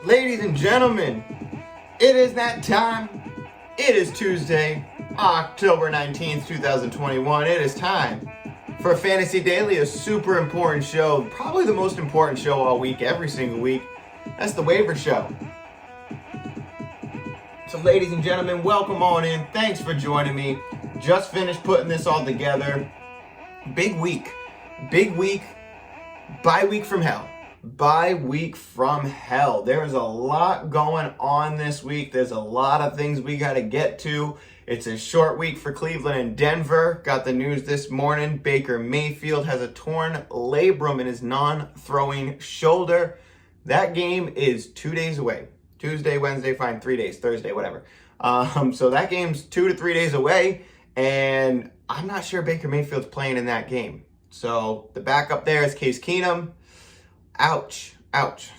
Ladies and gentlemen, it is that time. It is Tuesday, October 19th, 2021. It is time for Fantasy Daily, a super important show, probably the most important show all week, every single week. That's the Waiver Show. So ladies and gentlemen, welcome on in. Thanks for joining me. Just finished putting this all together. Big week. Bye week from hell. Bye week from hell. There's a lot going on this week. There's a lot of things we got to get to. It's a short week for Cleveland and Denver. Got the news this morning. Baker Mayfield has a torn labrum in his non-throwing shoulder. That game is 2 days away. Tuesday, Wednesday, fine, 3 days, Thursday, whatever. So that game's 2 to 3 days away, and I'm not sure Baker Mayfield's playing in that game. So the backup there is Case Keenum. Ouch.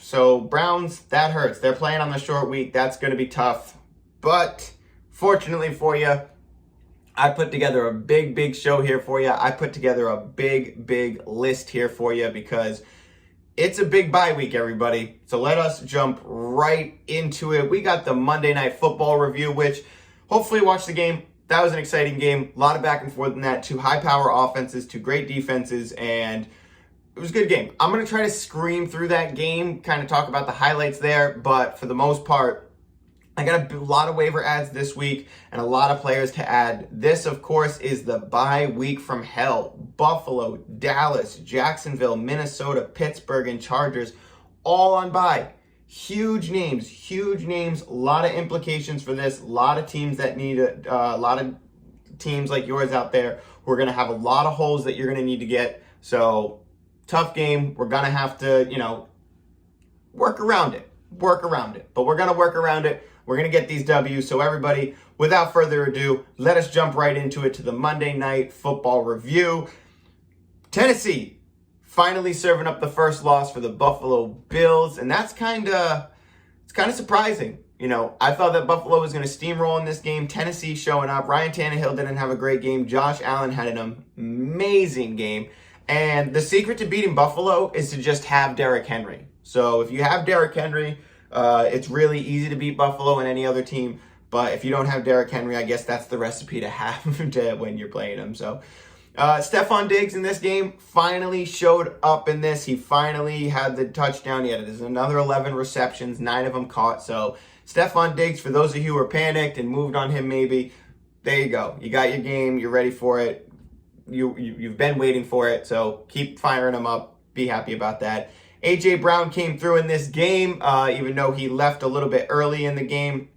So Browns, that hurts. They're playing on the short week. That's going to be tough. But fortunately for you, I put together a big show here for you. I put together a big list here for you because it's a big bye week, everybody. So let us jump right into it. We got the Monday Night Football review, which hopefully you watched the game. That was an exciting game. A lot of back and forth in that. Two high-power offenses, two great defenses, and it was a good game. I'm going to try to scream through that game, kind of talk about the highlights there, but for the most part, I got a lot of waiver ads this week and a lot of players to add. This, of course, is the bye week from hell. Buffalo, Dallas, Jacksonville, Minnesota, Pittsburgh, and Chargers all on bye. Huge names, a lot of implications for this. A lot of teams that need a lot of teams like yours out there who are going to have a lot of holes that you're going to need to get. So tough game. We're going to have to, work around it. But we're going to work around it. We're going to get these W's. So everybody, without further ado, let us jump right into it to the Monday Night Football review. Tennessee finally serving up the first loss for the Buffalo Bills. And that's kind of surprising. I thought that Buffalo was going to steamroll in this game. Tennessee showing up. Ryan Tannehill didn't have a great game. Josh Allen had an amazing game. And the secret to beating Buffalo is to just have Derrick Henry. So if you have Derrick Henry, it's really easy to beat Buffalo and any other team. But if you don't have Derrick Henry, I guess that's the recipe to have when you're playing him. So Stephon Diggs in this game finally showed up in this. He finally had the touchdown. He had another 11 receptions, 9 of them caught. So Stephon Diggs, for those of you who are panicked and moved on him maybe, there you go. You got your game. You're ready for it. You've been waiting for it, so keep firing him up. Be happy about that. A.J. Brown came through in this game, even though he left a little bit early in the game.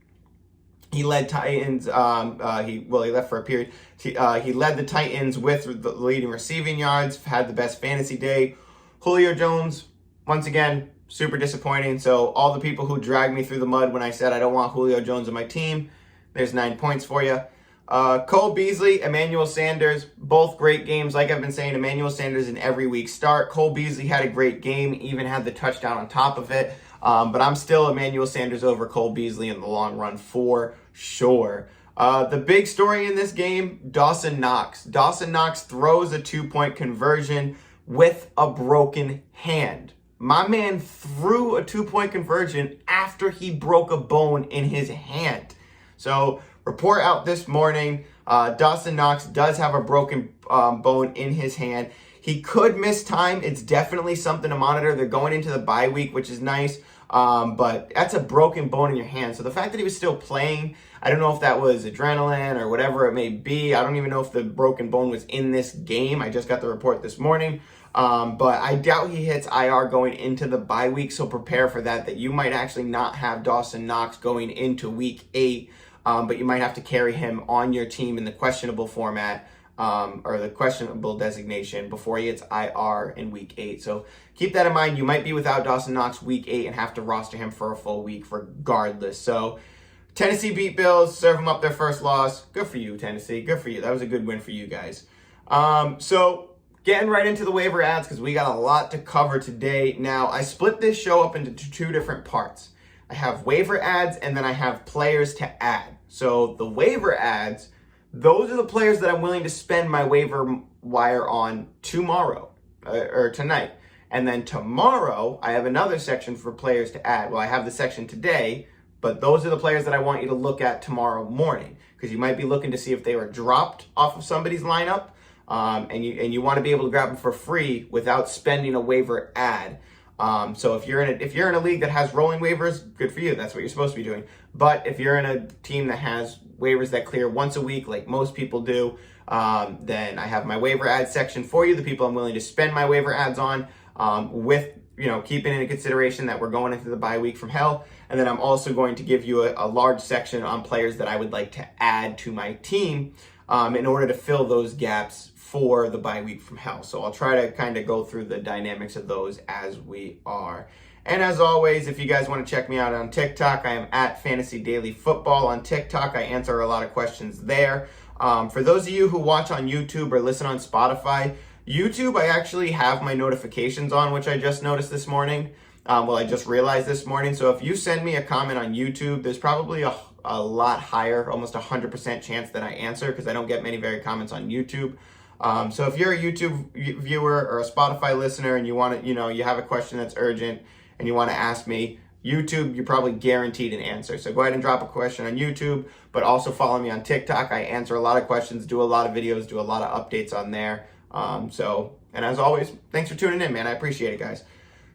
He led Titans. He left for a period. He led the Titans with the leading receiving yards. Had the best fantasy day. Julio Jones, once again, super disappointing. So all the people who dragged me through the mud when I said I don't want Julio Jones on my team, there's 9 points for you. Cole Beasley, Emmanuel Sanders, both great games. Like I've been saying, Emmanuel Sanders in every week start. Cole Beasley had a great game, even had the touchdown on top of it. But I'm still Emmanuel Sanders over Cole Beasley in the long run for sure. The big story in this game, Dawson Knox. Dawson Knox throws a 2-point conversion with a broken hand. My man threw a 2-point conversion after he broke a bone in his hand. So report out this morning, Dawson Knox does have a broken bone in his hand. He could miss time. It's definitely something to monitor. They're going into the bye week, which is nice. But that's a broken bone in your hand. So the fact that he was still playing, I don't know if that was adrenaline or whatever it may be. I don't even know if the broken bone was in this game. I just got the report this morning. But I doubt he hits IR going into the bye week. So prepare for that you might actually not have Dawson Knox going into week 8. But you might have to carry him on your team in the questionable format or the questionable designation before he hits IR in week 8. So keep that in mind. You might be without Dawson Knox week 8 and have to roster him for a full week regardless. So Tennessee beat Bills, serve them up their first loss. Good for you, Tennessee. Good for you. That was a good win for you guys. So getting right into the waiver ads because we got a lot to cover today. Now, I split this show up into two different parts. I have waiver ads and then I have players to add. So the waiver ads, those are the players that I'm willing to spend my waiver wire on tomorrow or tonight. And then tomorrow, I have another section for players to add. Well, I have the section today, but those are the players that I want you to look at tomorrow morning, because you might be looking to see if they were dropped off of somebody's lineup, and you want to be able to grab them for free without spending a waiver ad. So if you're in a league that has rolling waivers, good for you. That's what you're supposed to be doing. But if you're in a team that has waivers that clear once a week, like most people do, then I have my waiver ad section for you, the people I'm willing to spend my waiver ads on, with, keeping into consideration that we're going into the bye week from hell. And then I'm also going to give you a large section on players that I would like to add to my team, in order to fill those gaps for the bye week from hell. So I'll try to kind of go through the dynamics of those as we are. And as always, if you guys want to check me out on TikTok, I am at Fantasy Daily Football on TikTok. I answer a lot of questions there. For those of you who watch on YouTube or listen on Spotify, YouTube, I actually have my notifications on, which I just noticed this morning. I just realized this morning. So if you send me a comment on YouTube, there's probably a lot higher, almost 100% chance that I answer, because I don't get many very comments on YouTube. So if you're a YouTube viewer or a Spotify listener and you want to, you have a question that's urgent and you want to ask me, YouTube, you're probably guaranteed an answer. So go ahead and drop a question on YouTube, but also follow me on TikTok. I answer a lot of questions, do a lot of videos, do a lot of updates on there. And as always, thanks for tuning in, man. I appreciate it, guys.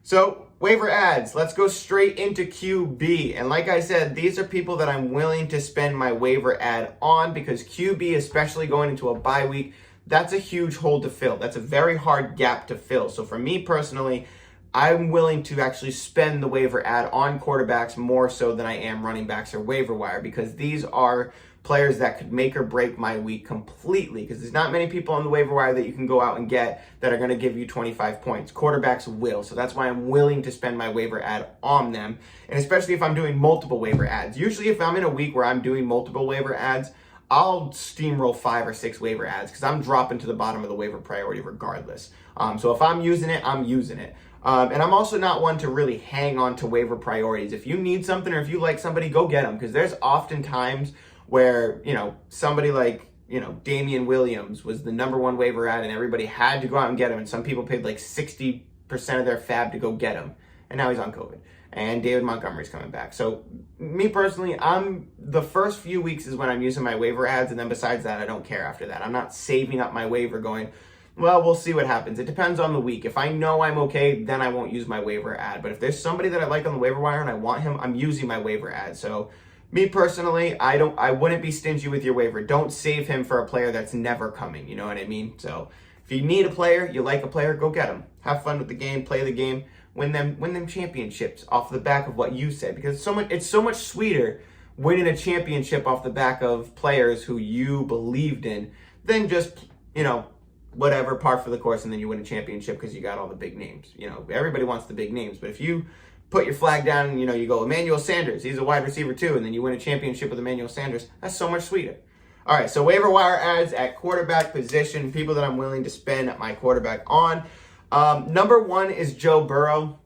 So waiver ads, let's go straight into QB. And like I said, these are people that I'm willing to spend my waiver ad on, because QB, especially going into a bye week, that's a huge hole to fill. That's a very hard gap to fill. So for me personally, I'm willing to actually spend the waiver ad on quarterbacks more so than I am running backs or waiver wire, because these are players that could make or break my week completely, because there's not many people on the waiver wire that you can go out and get that are going to give you 25 points. Quarterbacks will. So that's why I'm willing to spend my waiver ad on them. And especially if I'm doing multiple waiver ads. Usually if I'm in a week where I'm doing multiple waiver ads, I'll steamroll 5 or 6 waiver ads, because I'm dropping to the bottom of the waiver priority regardless. So if I'm using it, I'm using it. And I'm also not one to really hang on to waiver priorities. If you need something, or if you like somebody, go get them. Because there's often times where, somebody like, Damian Williams was the #1 waiver ad and everybody had to go out and get him. And some people paid like 60% of their fab to go get him. And now he's on COVID. And David Montgomery's coming back. So me personally, the first few weeks is when I'm using my waiver ads. And then besides that, I don't care after that. I'm not saving up my waiver going, well, we'll see what happens. It depends on the week. If I know I'm okay, then I won't use my waiver ad. But if there's somebody that I like on the waiver wire and I want him, I'm using my waiver ad. So me personally, I wouldn't be stingy with your waiver. Don't save him for a player that's never coming. You know what I mean? So if you need a player, you like a player, go get him. Have fun with the game, play the game, win them championships off the back of what you said. Because it's so much sweeter winning a championship off the back of players who you believed in than just, whatever, par for the course, and then you win a championship because you got all the big names. Everybody wants the big names, but if you put your flag down and, you go, Emmanuel Sanders, he's a wide receiver too, and then you win a championship with Emmanuel Sanders, that's so much sweeter. All right, so waiver wire ads at quarterback position, people that I'm willing to spend my quarterback on. #1 is Joe Burrow,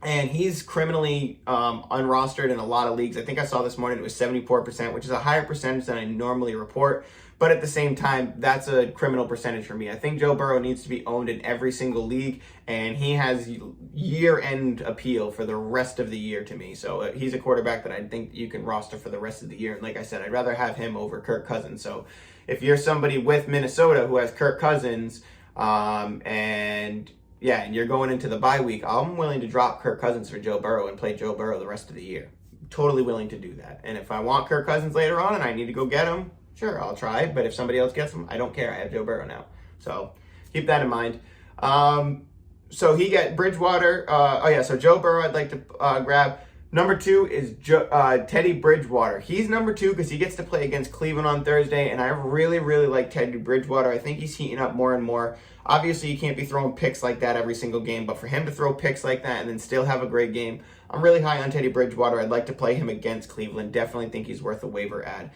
and he's criminally unrostered in a lot of leagues. I think I saw this morning it was 74%, which is a higher percentage than I normally report. But at the same time, that's a criminal percentage for me. I think Joe Burrow needs to be owned in every single league, and he has year-end appeal for the rest of the year to me. So he's a quarterback that I think you can roster for the rest of the year. And like I said, I'd rather have him over Kirk Cousins. So if you're somebody with Minnesota who has Kirk Cousins, and you're going into the bye week, I'm willing to drop Kirk Cousins for Joe Burrow and play Joe Burrow the rest of the year. Totally willing to do that. And if I want Kirk Cousins later on and I need to go get him, sure, I'll try. But if somebody else gets him, I don't care. I have Joe Burrow now. So keep that in mind. So he got Bridgewater. So Joe Burrow I'd like to grab. #2 is Teddy Bridgewater. He's #2 because he gets to play against Cleveland on Thursday, and I really, really like Teddy Bridgewater. I think he's heating up more and more. Obviously, you can't be throwing picks like that every single game, but for him to throw picks like that and then still have a great game, I'm really high on Teddy Bridgewater. I'd like to play him against Cleveland. Definitely think he's worth a waiver ad.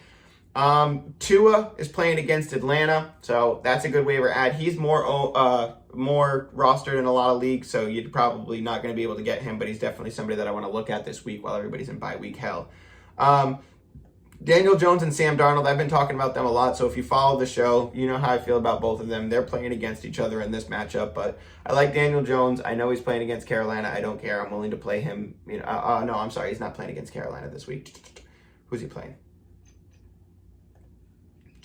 Tua is playing against Atlanta, so that's a good waiver ad. He's more rostered in a lot of leagues, so you're probably not going to be able to get him, but he's definitely somebody that I want to look at this week while everybody's in bye week hell. Daniel Jones and Sam Darnold, I've been talking about them a lot, so if you follow the show, you know how I feel about both of them. They're playing against each other in this matchup, but I like Daniel Jones. I know he's playing against Carolina. I don't care. I'm willing to play him. No, I'm sorry. He's not playing against Carolina this week. Who's he playing?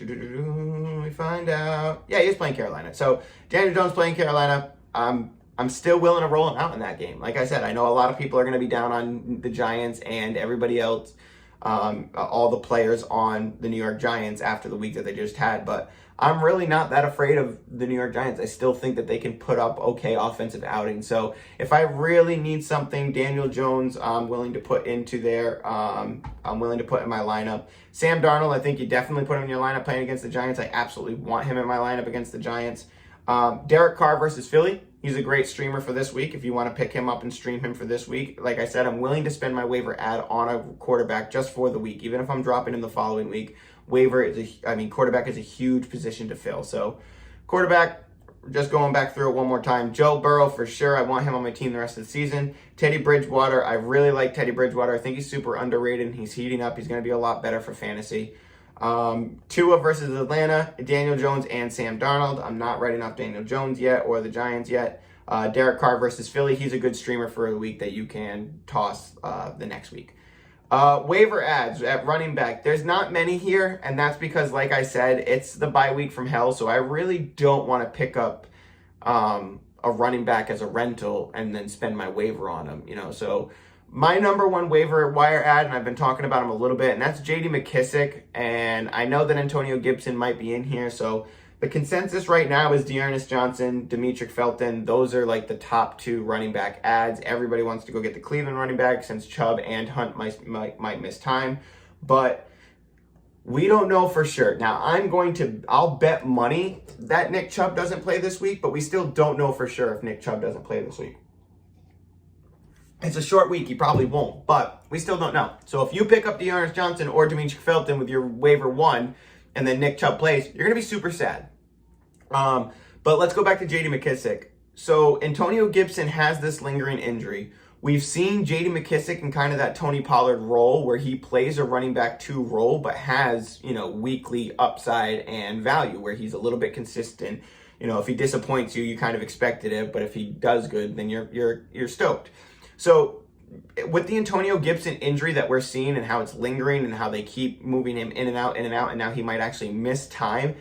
We find out. Yeah, he's playing Carolina. So Daniel Jones playing Carolina. I'm still willing to roll him out in that game. Like I said, I know a lot of people are going to be down on the Giants and everybody else, all the players on the New York Giants after the week that they just had, but I'm really not that afraid of the New York Giants. I still think that they can put up okay offensive outings. So if I really need something, Daniel Jones, I'm willing to put into there. I'm willing to put in my lineup. Sam Darnold, I think you definitely put him in your lineup playing against the Giants. I absolutely want him in my lineup against the Giants. Derek Carr versus Philly. He's a great streamer for this week. If you want to pick him up and stream him for this week, like I said, I'm willing to spend my waiver ad on a quarterback just for the week. Even if I'm dropping him the following week, quarterback is a huge position to fill. So quarterback, just going back through it one more time. Joe Burrow, for sure. I want him on my team the rest of the season. Teddy Bridgewater, I really like Teddy Bridgewater. I think he's super underrated and he's heating up. He's going to be a lot better for fantasy. Tua versus Atlanta, Daniel Jones and Sam Darnold. I'm not writing off Daniel Jones yet or the Giants yet. Derek Carr versus Philly. He's a good streamer for a week that you can toss the next week. Waiver ads at running back. There's not many here, and that's because, like I said, it's the bye week from hell, so I really don't want to pick up a running back as a rental and then spend my waiver on him, so my number one waiver wire ad, and I've been talking about him a little bit, and that's J.D. McKissic, and I know that Antonio Gibson might be in here, so the consensus right now is Dearness Johnson, Demetric, Felton. Those are like the top two running back ads. Everybody wants to go get the Cleveland running back since Chubb and Hunt might miss time, but we don't know for sure. Now, I'll bet money that Nick Chubb doesn't play this week, but we still don't know for sure if Nick Chubb doesn't play this week. It's a short week. He probably won't, but we still don't know. So if you pick up Diontae Johnson or Demetric Felton with your waiver one, and then Nick Chubb plays, you're going to be super sad. But let's go back to J.D. McKissic. So Antonio Gibson has this lingering injury. We've seen J.D. McKissic in kind of that Tony Pollard role where he plays a running back 2 role, but has, weekly upside and value where he's a little bit consistent. If he disappoints you, you kind of expected it, but if he does good, then you're stoked. So with the Antonio Gibson injury that we're seeing and how it's lingering and how they keep moving him in and out, and now he might actually miss time,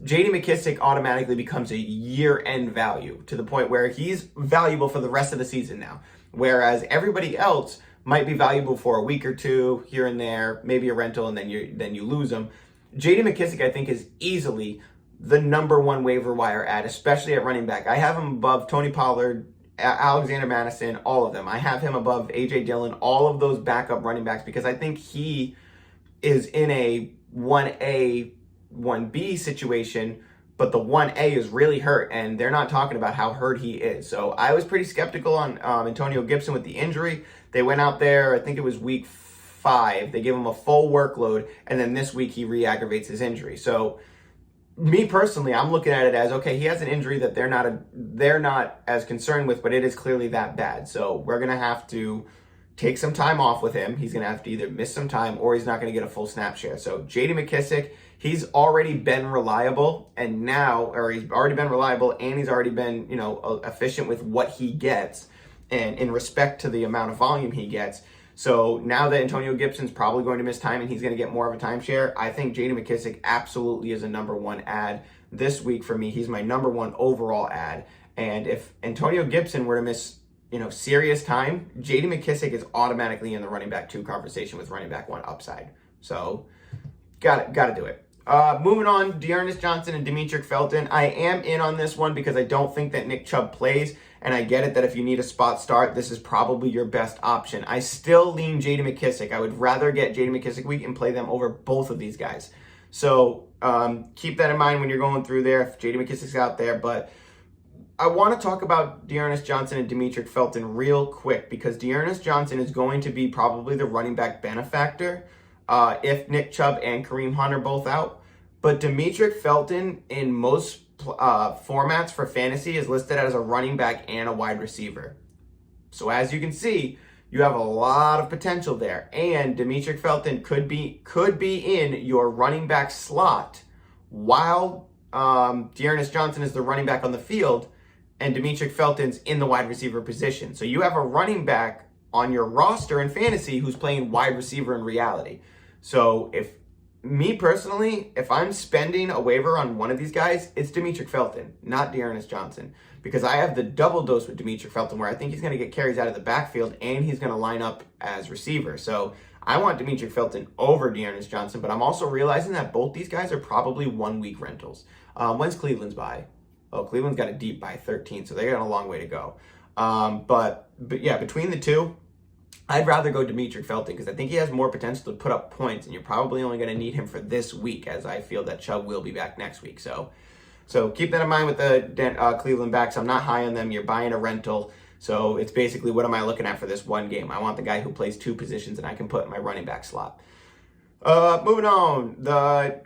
J.D. McKissic automatically becomes a year-end value to the point where he's valuable for the rest of the season now, whereas everybody else might be valuable for a week or two here and there, maybe a rental, and then you lose them. J.D. McKissic, I think, is easily the number one waiver wire ad, especially at running back. I have him above Tony Pollard, Alexander Madison, all of them. I have him above A.J. Dillon, all of those backup running backs, because I think he is in a 1A, 1B situation, but the 1A is really hurt, and they're not talking about how hurt he is. So I was pretty skeptical on Antonio Gibson with the injury. They went out there, I think it was week 5. They gave him a full workload, and then this week he re-aggravates his injury. So me personally, I'm looking at it as, okay, he has an injury that they're not as concerned with, but it is clearly that bad. So we're going to have to take some time off with him. He's going to have to either miss some time or he's not going to get a full snap share. So J.D. McKissic, he's already been reliable, and he's already been reliable, and he's already been, efficient with what he gets and in respect to the amount of volume he gets. So now that Antonio Gibson's probably going to miss time and he's going to get more of a timeshare, I think J.D. McKissic absolutely is a number one ad this week for me. He's my number one overall ad. And if Antonio Gibson were to miss, serious time, J.D. McKissic is automatically in the running back 2 conversation with running back 1 upside. So got to do it. Moving on, Dearness Johnson and Demetric Felton. I am in on this one because I don't think that Nick Chubb plays, and I get it that if you need a spot start, this is probably your best option. I still lean J.D. McKissic. I would rather get J.D. McKissic week and play them over both of these guys. So keep that in mind when you're going through there if J.D. McKissic's out there. But I want to talk about Dearness Johnson and Demetric Felton real quick because Dearness Johnson is going to be probably the running back benefactor if Nick Chubb and Kareem Hunt are both out. But Demetric Felton in most formats for fantasy is listed as a running back and a wide receiver. So as you can see, You have a lot of potential there. And Demetric Felton could be in your running back slot while Dearness Johnson is the running back on the field and Demetric Felton's in the wide receiver position. So you have a running back on your roster in fantasy who's playing wide receiver in reality. So if I'm spending a waiver on one of these guys, it's Demetric Felton, not Dearness Johnson, because I have the double dose with Demetric Felton where I think he's going to get carries out of the backfield and he's going to line up as receiver. So I want Demetric Felton over Dearness Johnson, but I'm also realizing that both these guys are probably 1 week rentals. When's Cleveland's bye? Oh, Cleveland's got a deep bye 13, so they got a long way to go. But yeah, between the two, I'd rather go Demetric Felton because I think he has more potential to put up points, and you're probably only going to need him for this week, as I feel that Chubb will be back next week. So keep that in mind with the Cleveland backs. I'm not high on them. You're buying a rental, so it's basically what am I looking at for this one game? I want the guy who plays 2 positions and I can put in my running back slot. Moving on, wow,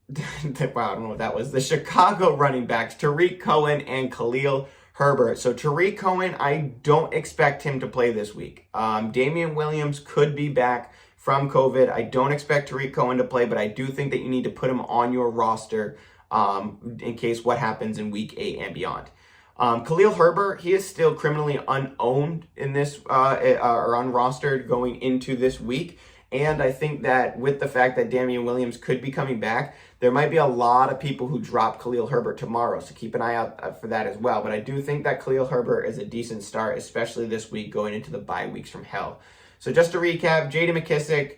I don't know what that was. The Chicago running backs, Tarik Cohen and Khalil Herbert. So Tarik Cohen, I don't expect him to play this week. Damian Williams could be back from COVID. I don't expect Tarik Cohen to play, but I do think that you need to put him on your roster in case what happens in week 8 and beyond. Khalil Herbert, he is still criminally unowned in this, or unrostered going into this week. And I think that with the fact that Damian Williams could be coming back, there might be a lot of people who drop Khalil Herbert tomorrow. So keep an eye out for that as well. But I do think that Khalil Herbert is a decent start, especially this week going into the bye weeks from hell. So just to recap, J.D. McKissic,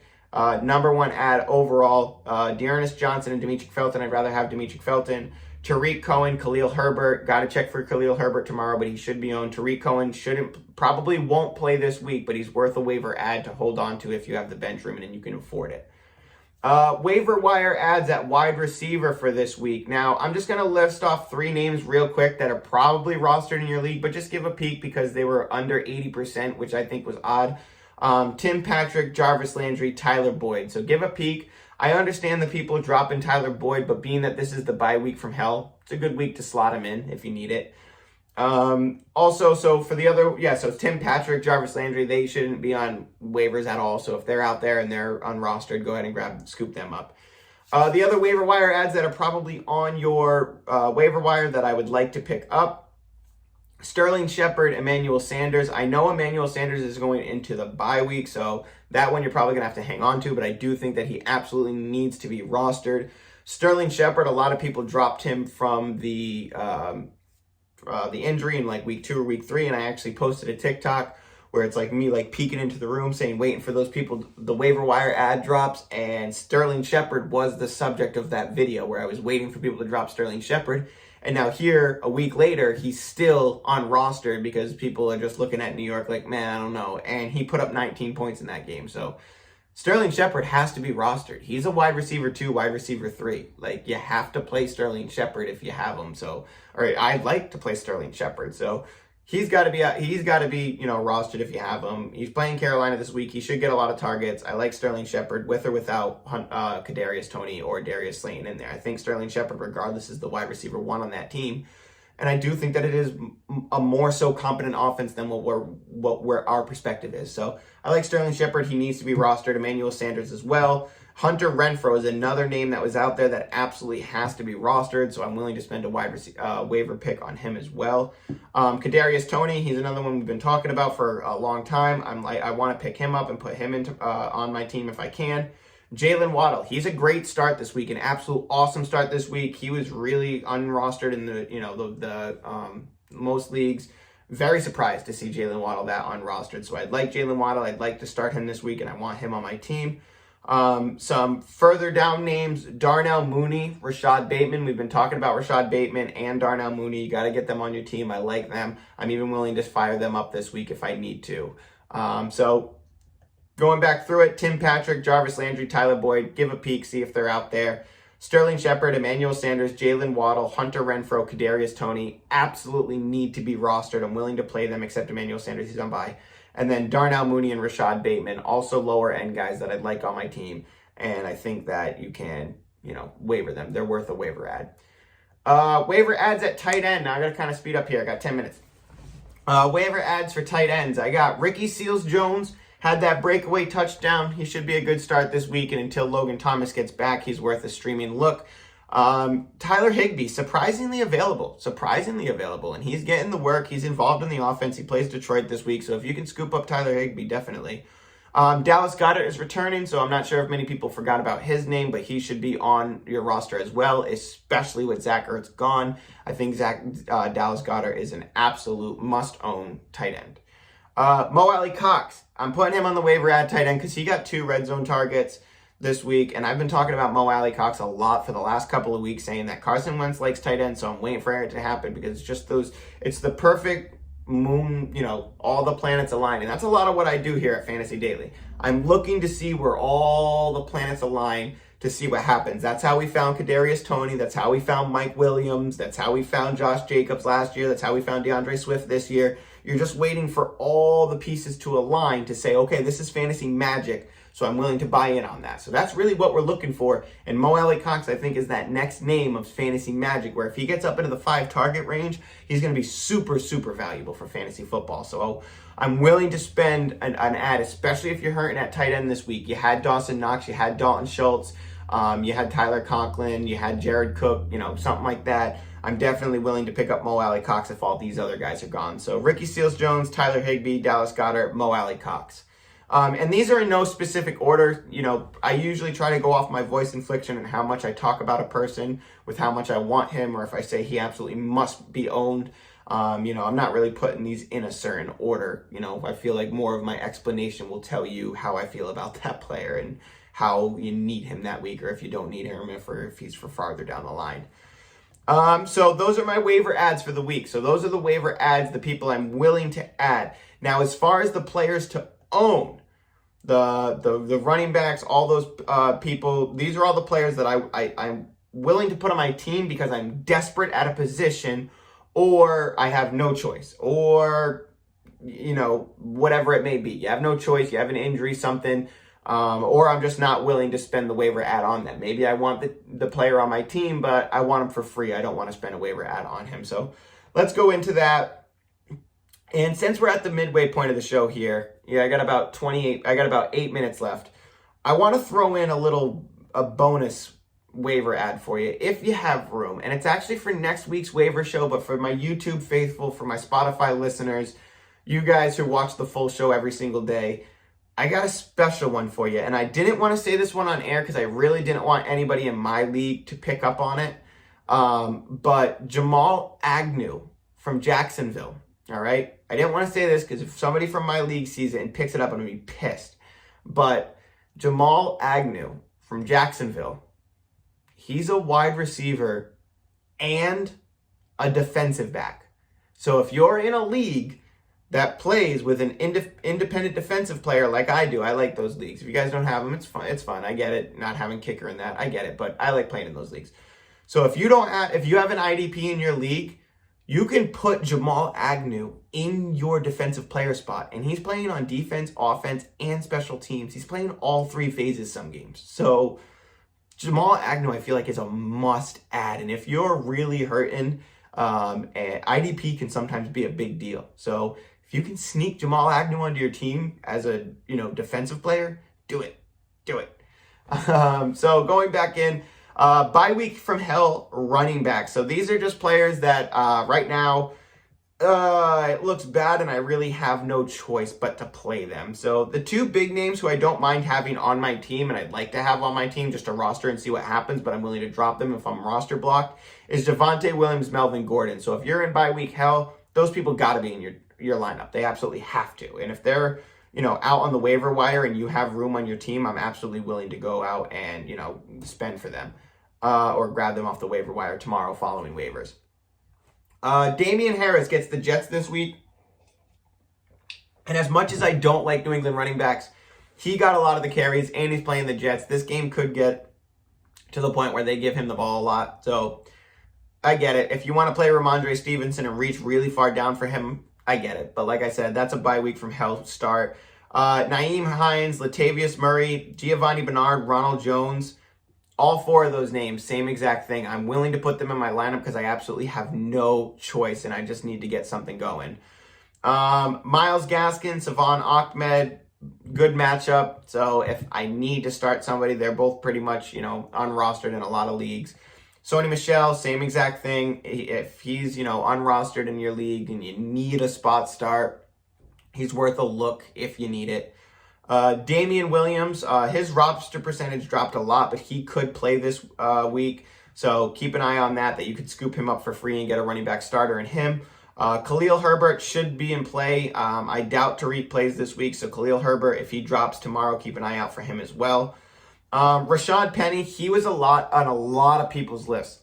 number 1 ad overall. Dearness Johnson and Demetric Felton. I'd rather have Demetric Felton. Tarik Cohen, Khalil Herbert. Got to check for Khalil Herbert tomorrow, but he should be owned. Tarik Cohen probably won't play this week, but he's worth a waiver ad to hold on to if you have the bench room and you can afford it. Waiver Wire ads at wide receiver for this week. Now, I'm just going to list off 3 names real quick that are probably rostered in your league, but just give a peek because they were under 80%, which I think was odd. Tim Patrick, Jarvis Landry, Tyler Boyd. So give a peek. I understand the people dropping Tyler Boyd, but being that this is the bye week from hell, it's a good week to slot him in if you need it. Also, so for the other, so Tim Patrick, Jarvis Landry, they shouldn't be on waivers at all. So if they're out there and they're unrostered, go ahead and scoop them up. The other waiver wire ads that are probably on your waiver wire that I would like to pick up, Sterling Shepard, Emmanuel Sanders. I know Emmanuel Sanders is going into the bye week, so that one you're probably going to have to hang on to, but I do think that he absolutely needs to be rostered. Sterling Shepard, a lot of people dropped him from the injury in like week 2 or week 3, and I actually posted a TikTok where it's like me like peeking into the room saying, waiting for those people, the waiver wire ad drops, and Sterling Shepard was the subject of that video where I was waiting for people to drop Sterling Shepard. And now here, a week later, he's still on roster because people are just looking at New York like, man, I don't know. And he put up 19 points in that game. So Sterling Shepard has to be rostered. He's a wide receiver 2, wide receiver 3. Like, you have to play Sterling Shepard if you have him. So, all right, I'd like to play Sterling Shepard. So he's got to be, rostered if you have him. He's playing Carolina this week. He should get a lot of targets. I like Sterling Shepard with or without Kadarius Toney or Darius Slayton in there. I think Sterling Shepard, regardless, is the wide receiver 1 on that team. And I do think that it is a more so competent offense than where our perspective is. So I like Sterling Shepard. He needs to be rostered. Emmanuel Sanders as well. Hunter Renfrow is another name that was out there that absolutely has to be rostered, so I'm willing to spend a waiver pick on him as well. Kadarius Toney, he's another one we've been talking about for a long time. I want to pick him up and put him into on my team if I can. Jalen Waddle, he's a great start this week, an absolute awesome start this week. He was really unrostered in the most leagues. Very surprised to see Jalen Waddle that unrostered. So I'd like Jalen Waddle. I'd like to start him this week, and I want him on my team. Some further down names, Darnell Mooney, Rashad Bateman. We've been talking about Rashad Bateman and Darnell Mooney. You got to get them on your team. I like them. I'm even willing to fire them up this week if I need to. So going back through it, Tim Patrick, Jarvis Landry, Tyler Boyd, give a peek, see if they're out there. Sterling Shepard, Emmanuel Sanders, Jalen Waddle, Hunter Renfrow, Kadarius Toney absolutely need to be rostered. I'm willing to play them except Emmanuel Sanders, he's on bye. And then Darnell Mooney and Rashad Bateman, also lower end guys that I'd like on my team. And I think that you can, waiver them. They're worth a waiver ad. Waiver ads at tight end. Now I got to kind of speed up here. I got 10 minutes. Waiver ads for tight ends. I got Ricky Seals-Jones, had that breakaway touchdown. He should be a good start this week, and until Logan Thomas gets back, he's worth a streaming look. Tyler Higbee, surprisingly available, and he's getting the work. He's involved in the offense. He plays Detroit this week, so if you can scoop up Tyler Higbee, definitely. Dallas Goedert is returning, so I'm not sure if many people forgot about his name, but he should be on your roster as well, especially with Zach Ertz gone. I think Dallas Goedert is an absolute must-own tight end. Mo Alley Cox, I'm putting him on the waiver ad tight end because he got 2 red zone targets this week, and I've been talking about Mo Alley Cox a lot for the last couple of weeks, saying that Carson Wentz likes tight end, so I'm waiting for it to happen because it's the perfect moon, all the planets align, and that's a lot of what I do here at Fantasy Daily. I'm looking to see where all the planets align to see what happens. That's how we found Kadarius Toney. That's how we found Mike Williams. That's how we found Josh Jacobs last year. That's how we found DeAndre Swift this year. You're just waiting for all the pieces to align to say, okay, this is fantasy magic, so I'm willing to buy in on that. So that's really what we're looking for. And Mo Alley Cox, I think, is that next name of fantasy magic, where if he gets up into the 5 target range, he's going to be super, super valuable for fantasy football. So I'm willing to spend an ad, especially if you're hurting at tight end this week. You had Dawson Knox, you had Dalton Schultz, you had Tyler Conklin, you had Jared Cook, something like that. I'm definitely willing to pick up Mo Alley Cox if all these other guys are gone. So Ricky Seals-Jones, Tyler Higbee, Dallas Goedert, Mo Alley Cox. And these are in no specific order. I usually try to go off my voice inflection and how much I talk about a person with how much I want him, or if I say he absolutely must be owned. I'm not really putting these in a certain order. I feel like more of my explanation will tell you how I feel about that player and how you need him that week, or if you don't need him, if he's for farther down the line. So those are my waiver ads for the week. So those are the waiver ads, the people I'm willing to add. Now, as far as the players to own, the running backs, all those people, these are all the players that I'm willing to put on my team because I'm desperate at a position, or I have no choice, or whatever it may be. You have no choice, you have an injury, something, or I'm just not willing to spend the waiver ad on them. Maybe I want the player on my team, but I want him for free. I don't want to spend a waiver ad on him. So let's go into that. And since we're at the midway point of the show here, I got about 8 minutes left. I want to throw in a bonus waiver ad for you if you have room. And it's actually for next week's waiver show, but for my YouTube faithful, for my Spotify listeners, you guys who watch the full show every single day, I got a special one for you. And I didn't want to say this one on air because I really didn't want anybody in my league to pick up on it. But Jamal Agnew from Jacksonville. All right. I didn't want to say this because if somebody from my league sees it and picks it up, I'm going to be pissed. But Jamal Agnew from Jacksonville, he's a wide receiver and a defensive back. So if you're in a league that plays with an independent defensive player like I do, I like those leagues. If you guys don't have them, it's fun. It's fun. I get it. Not having kicker in that, I get it. But I like playing in those leagues. So if you have an IDP in your league, you can put Jamal Agnew in your defensive player spot. And he's playing on defense, offense, and special teams. He's playing all 3 phases some games. So Jamal Agnew, I feel like, is a must add. And if you're really hurting, IDP can sometimes be a big deal. So if you can sneak Jamal Agnew onto your team as a defensive player, do it. Do it. So going back in, bye week from hell running back. So these are just players that right now it looks bad and I really have no choice but to play them. So the 2 big names who I don't mind having on my team and I'd like to have on my team just to roster and see what happens, but I'm willing to drop them if I'm roster blocked, is Javonte Williams, Melvin Gordon. So if you're in bye week hell, those people got to be in your lineup. They absolutely have to. And if they're out on the waiver wire and you have room on your team, I'm absolutely willing to go out and, spend for them. Or grab them off the waiver wire tomorrow following waivers. Damian Harris gets the Jets this week. And as much as I don't like New England running backs, he got a lot of the carries and he's playing the Jets. This game could get to the point where they give him the ball a lot. So I get it. If you want to play Ramondre Stevenson and reach really far down for him, I get it. But like I said, that's a bye week from hell start. Nyheim Hines, Latavius Murray, Giovanni Bernard, Ronald Jones. All 4 of those names, same exact thing. I'm willing to put them in my lineup because I absolutely have no choice and I just need to get something going. Miles Gaskin, Savon Ahmed, good matchup. So if I need to start somebody, they're both pretty much, unrostered in a lot of leagues. Sony Michel, same exact thing. If he's, unrostered in your league and you need a spot start, he's worth a look if you need it. Damian Williams, his roster percentage dropped a lot, but he could play this week. So keep an eye on that you could scoop him up for free and get a running back starter in him. Khalil Herbert should be in play. I doubt Tariq plays this week, so Khalil Herbert, if he drops tomorrow, keep an eye out for him as well. Rashad Penny, he was on a lot of people's lists.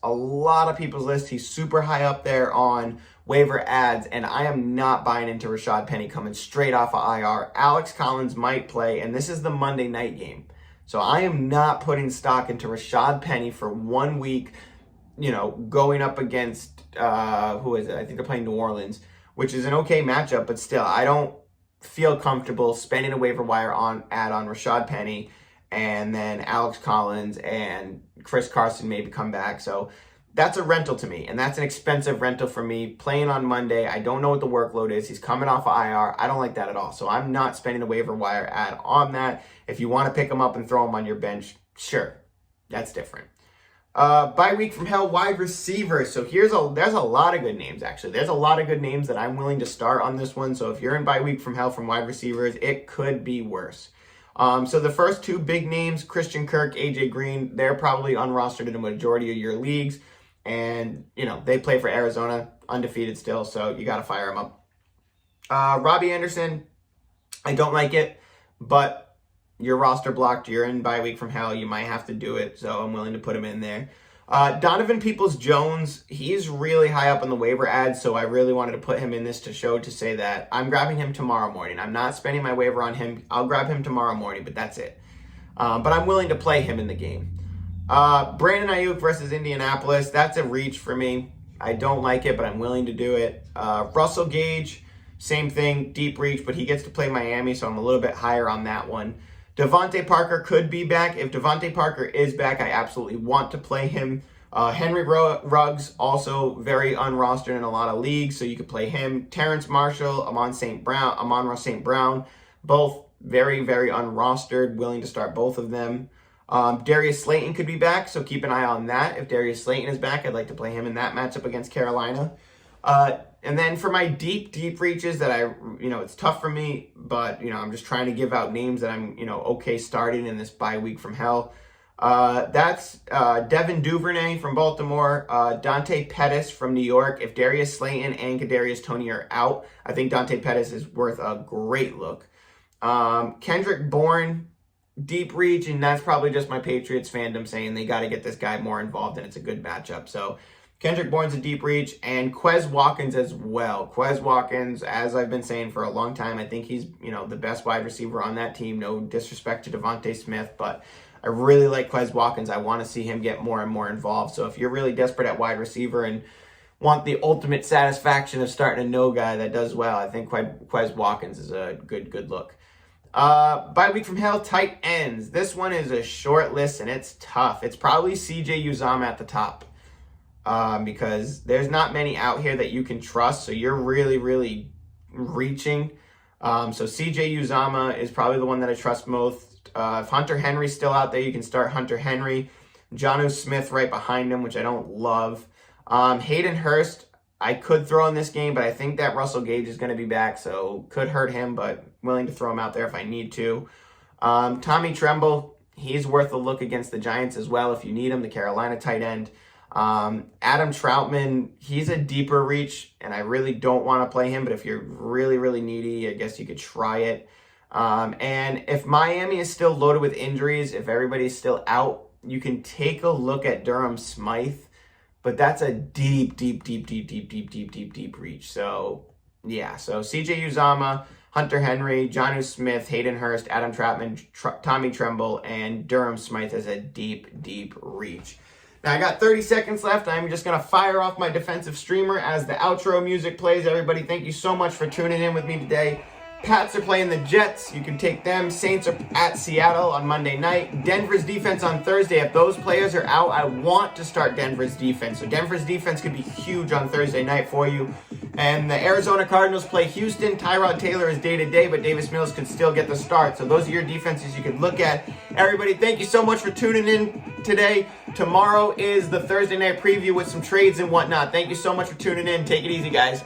He's super high up there on Waiver Ads, and I am not buying into Rashad Penny coming straight off of IR. Alex Collins might play, and this is the Monday night game. So I am not putting stock into Rashad Penny for 1 week, going up against, who is it? I think they're playing New Orleans, which is an okay matchup, but still, I don't feel comfortable spending a waiver wire ad on Rashad Penny, and then Alex Collins and Chris Carson maybe come back. So that's a rental to me, and that's an expensive rental for me. Playing on Monday, I don't know what the workload is. He's coming off of IR. I don't like that at all. So I'm not spending a waiver wire ad on that. If you want to pick him up and throw him on your bench, sure, that's different. Bye week from hell, wide receivers. So there's a lot of good names, actually. There's a lot of good names that I'm willing to start on this one. So if you're in bye week from hell from wide receivers, it could be worse. So the first two big names, Christian Kirk, AJ Green, they're probably unrostered in a majority of your leagues. And, they play for Arizona, undefeated still, so you got to fire them up. Robbie Anderson, I don't like it, but you're roster blocked. You're in bye week from hell. You might have to do it, so I'm willing to put him in there. Donovan Peoples-Jones, he's really high up on the waiver ad, so I really wanted to put him in this to say that I'm grabbing him tomorrow morning. I'm not spending my waiver on him. I'll grab him tomorrow morning, but that's it. But I'm willing to play him in the game. Brandon Ayuk versus Indianapolis, that's a reach for me. I don't like it, but I'm willing to do it. Russell Gage, same thing, deep reach, but he gets to play Miami, so I'm a little bit higher on that one. Devontae Parker could be back. If Devontae Parker is back, I absolutely want to play him. Henry Ruggs, also very unrostered in a lot of leagues, so you could play him. Terrence Marshall, Amon-Ra St. Brown, both very, very unrostered, willing to start both of them. Darius Slayton could be back, so keep an eye on that. If Darius Slayton is back, I'd like to play him in that matchup against Carolina. And then for my deep reaches that it's tough for me, but, I'm just trying to give out names that I'm, okay starting in this bye week from hell. That's Devin Duvernay from Baltimore, Dante Pettis from New York. If Darius Slayton and Kadarius Toney are out, I think Dante Pettis is worth a great look. Kendrick Bourne, deep reach, and that's probably just my Patriots fandom saying they got to get this guy more involved, and it's a good matchup. So Kendrick Bourne's a deep reach, and Quez Watkins as well. Quez Watkins, as I've been saying for a long time, I think he's, the best wide receiver on that team. No disrespect to Devontae Smith, but I really like Quez Watkins. I want to see him get more and more involved. So if you're really desperate at wide receiver and want the ultimate satisfaction of starting a no guy that does well, I think Quez Watkins is a good look. Bye week from hell, tight ends. This one is a short list, and it's tough. It's probably CJ Uzomah at the top. Because there's not many out here that you can trust, so you're really, really reaching. So CJ Uzomah is probably the one that I trust most. If Hunter Henry's still out there, you can start Hunter Henry. Jonnu Smith right behind him, which I don't love. Hayden Hurst, I could throw in this game, but I think that Russell Gage is going to be back, so could hurt him, but willing to throw him out there if I need to. Tommy Tremble, he's worth a look against the Giants as well if you need him, the Carolina tight end. Adam Troutman, he's a deeper reach, and I really don't want to play him, but if you're really, really needy, I guess you could try it. And if Miami is still loaded with injuries, if everybody's still out, you can take a look at Durham Smythe, but that's a deep reach. So, yeah. So, CJ Uzomah, Hunter Henry, Jonnu Smith, Hayden Hurst, Adam Troutman, Tommy Tremble, and Durham Smythe as a deep reach. Now, I got 30 seconds left. I'm just going to fire off my defensive streamer as the outro music plays. Everybody, thank you so much for tuning in with me today. Pats are playing the Jets. You can take them. Saints are at Seattle on Monday night. Denver's defense on Thursday. If those players are out, I want to start Denver's defense. So Denver's defense could be huge on Thursday night for you. And the Arizona Cardinals play Houston. Tyrod Taylor is day-to-day, but Davis Mills could still get the start. So those are your defenses you could look at. Everybody, thank you so much for tuning in today. Tomorrow is the Thursday night preview with some trades and whatnot. Thank you so much for tuning in. Take it easy, guys.